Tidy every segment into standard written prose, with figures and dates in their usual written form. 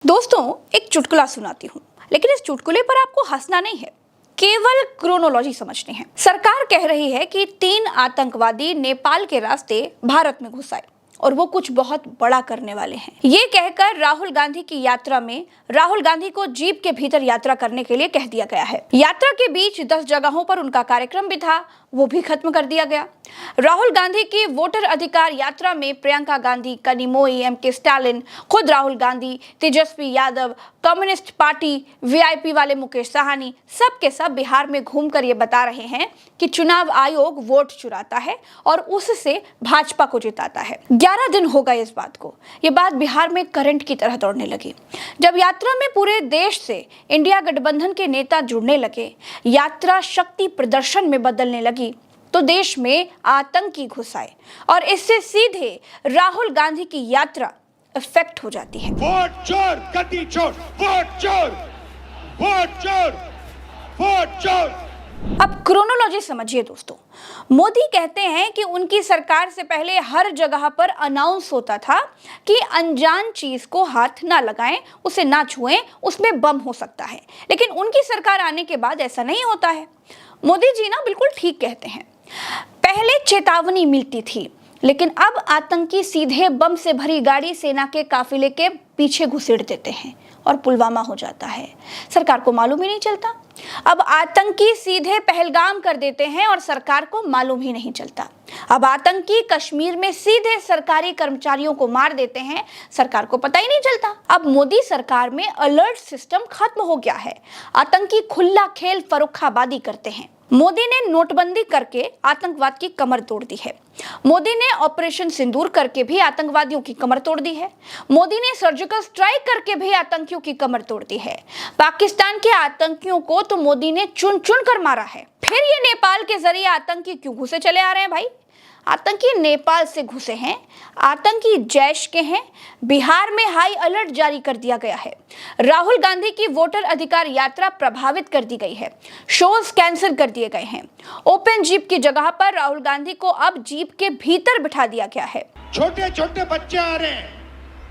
दोस्तों, एक चुटकुला सुनाती हूँ, लेकिन इस चुटकुले पर आपको हंसना नहीं है, केवल क्रोनोलॉजी समझनी है। सरकार कह रही है कि 3 आतंकवादी नेपाल के रास्ते भारत में घुस आए और वो कुछ बहुत बड़ा करने वाले हैं। ये कहकर राहुल गांधी की यात्रा में राहुल गांधी को जीप के भीतर यात्रा करने के लिए कह दिया गया है। यात्रा के बीच 10 जगहों पर उनका कार्यक्रम भी था, वो भी खत्म कर दिया गया। राहुल गांधी की वोटर अधिकार यात्रा में प्रियंका गांधी, कनिमोई, एम.के. स्टालिन, खुद Rahul Gandhi, Tejashwi Yadav, communist party, VIP वाले मुकेश साहनी, सब के सब बिहार में घूमकर ये बता रहे हैं कि चुनाव आयोग वोट चुराता है और उससे भाजपा को जिताता है। 11 दिन हो गए इस बात को। ये बात बिहार में करंट की तरह दौड़ने लगी। जब यात्रा में पूरे देश से इंडिया गठबंधन के नेता जुड़ने लगे, यात्रा शक्ति प्रदर्शन में बदलने लगी, तो देश में आतंकी घुस आए और इससे सीधे राहुल गांधी की यात्रा इफेक्ट हो जाती है। वोट चोर, गति चोर, वोट चोर, वोट चोर, वोट चोर। अब क्रोनोलॉजी समझिए दोस्तों। मोदी कहते हैं कि उनकी सरकार से पहले हर जगह पर अनाउंस होता था कि अनजान चीज को हाथ ना लगाएं, उसे ना छुएं, उसमें बम हो सकता है। लेकिन उनकी सरकार आने के बाद ऐसा नहीं होता है। मोदी जी ना बिल्कुल ठीक कहते हैं। पहले चेतावनी मिलती थी, लेकिन अब आतंकी सीधे बम से भरी गाड़ी सेना के काफिले के पीछे घुसेड़ देते हैं और पुलवामा हो जाता है। सरकार को मालूम ही नहीं चलता। अब आतंकी सीधे पहलगाम कर देते हैं और सरकार को मालूम ही नहीं चलता। अब आतंकी कश्मीर में सीधे सरकारी कर्मचारियों को मार देते हैं, सरकार को पता ही नहीं चलता। अब मोदी सरकार में अलर्ट सिस्टम खत्म हो गया है। आतंकी खुला खेल फर्रुखाबादी करते हैं। मोदी ने नोटबंदी करके आतंकवाद की कमर तोड़ दी है। मोदी ने ऑपरेशन सिंदूर करके भी आतंकवादियों की कमर तोड़ दी है। मोदी ने सर्जिकल स्ट्राइक करके भी आतंकियों की कमर तोड़ दी है। पाकिस्तान के आतंकियों को तो मोदी ने चुन चुन कर मारा है। फिर ये नेपाल के जरिए आतंकी क्यों घुसे चले आ रहे हैं भाई? आतंकी नेपाल से घुसे हैं, आतंकी जैश के हैं। बिहार में हाई अलर्ट जारी कर दिया गया है। राहुल गांधी की वोटर अधिकार यात्रा प्रभावित कर दी गई है। शोज कैंसिल कर दिए गए हैं। ओपन जीप की जगह पर राहुल गांधी को अब जीप के भीतर बिठा दिया गया है। छोटे छोटे बच्चे आ रहे हैं,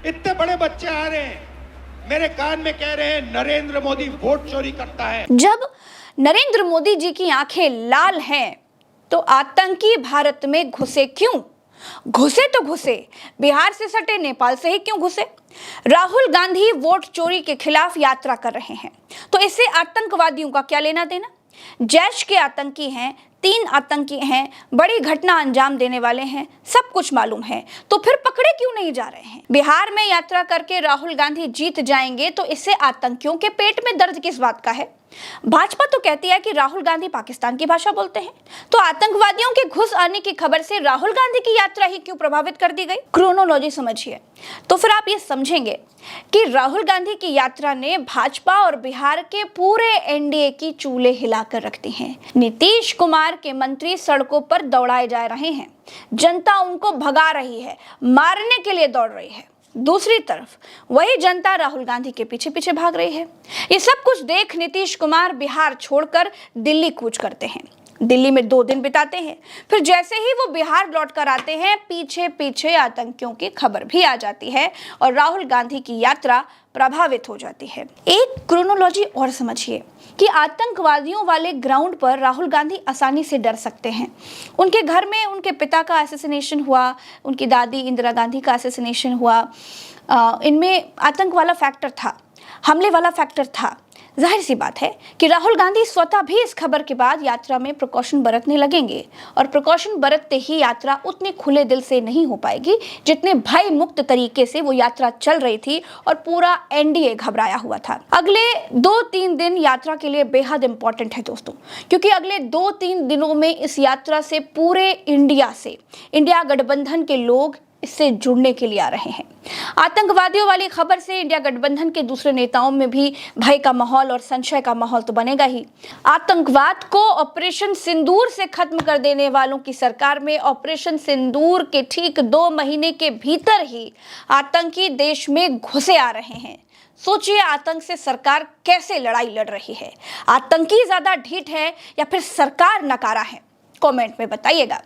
इतने बड़े बच्चे आ रहे हैं, मेरे कान में कह रहे हैं नरेंद्र मोदी वोट चोरी करता है। जब नरेंद्र मोदी जी की आंखें लाल हैं, तो आतंकी भारत में घुसे क्यों? घुसे तो घुसे, बिहार से सटे नेपाल से ही क्यों घुसे? राहुल गांधी वोट चोरी के खिलाफ यात्रा कर रहे हैं, तो इससे आतंकवादियों का क्या लेना देना? जैश के आतंकी हैं, 3 आतंकी हैं, बड़ी घटना अंजाम देने वाले हैं, सब कुछ मालूम है, तो फिर पकड़े क्यों नहीं जा रहे हैं? बिहार में यात्रा करके राहुल गांधी जीत जाएंगे, तो इससे आतंकियों के पेट में दर्द किस बात का है? भाजपा तो कहती है कि राहुल गांधी पाकिस्तान की भाषा बोलते हैं, तो आतंकवादियों के घुस आने की खबर से राहुल गांधी की यात्रा ही क्यों प्रभावित कर दी गई? क्रोनोलॉजी समझिए, तो फिर आप ये समझेंगे कि राहुल गांधी की यात्रा ने भाजपा और बिहार के पूरे एनडीए की चूल्हे हिलाकर रख दी हैं। नीतीश कुमार के मंत्री सड़कों पर दौड़ाए जा रहे हैं, जनता उनको भगा रही है, मारने के लिए दौड़ रही है। दूसरी तरफ वही जनता राहुल गांधी के पीछे पीछे भाग रही है। ये सब कुछ देख नीतीश कुमार बिहार छोड़कर दिल्ली कूच करते हैं। दिल्ली में 2 दिन बिताते हैं, फिर जैसे ही वो बिहार लौट कर आते हैं, पीछे पीछे आतंकियों की खबर भी आ जाती है और राहुल गांधी की यात्रा प्रभावित हो जाती है। एक क्रोनोलॉजी और समझिए कि आतंकवादियों वाले ग्राउंड पर राहुल गांधी आसानी से डर सकते हैं। उनके घर में उनके पिता का असैसिनेशन हुआ, उनकी दादी इंदिरा गांधी का असैसिनेशन हुआ। इनमें आतंक वाला फैक्टर था, हमले वाला फैक्टर था। जाहिर सी बात है कि राहुल गांधी स्वतः भी इस खबर के बाद यात्रा में प्रिकॉशन बरतने लगेंगे और प्रिकॉशन बरतते ही यात्रा उतने खुले दिल से नहीं हो पाएगी जितने भय मुक्त तरीके से वो यात्रा चल रही थी और पूरा एनडीए घबराया हुआ था। अगले 2-3 दिन यात्रा के लिए बेहद इंपॉर्टेंट है दोस्तों, क्योंकि अगले 2-3 दिनों में इस यात्रा से पूरे इंडिया गठबंधन के लोग इससे जुड़ने के लिए आ रहे हैं। आतंकवादियों वाली खबर से इंडिया गठबंधन के दूसरे नेताओं में भी भय का माहौल और संशय का माहौल तो बनेगा ही। आतंकवाद को ऑपरेशन सिंदूर से खत्म कर देने वालों की सरकार में ऑपरेशन सिंदूर के ठीक 2 महीने के भीतर ही आतंकी देश में घुसे आ रहे हैं। सोचिए, आतंक से सरकार कैसे लड़ाई लड़ रही है। आतंकी ज्यादा ढीठ है या फिर सरकार नकारा है? कमेंट में बताइएगा।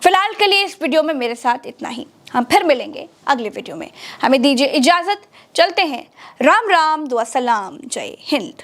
फिलहाल के लिए इस वीडियो में मेरे साथ इतना ही। हम फिर मिलेंगे अगले वीडियो में। हमें दीजिए इजाजत, चलते हैं। राम राम, दुआ सलाम, जय हिंद।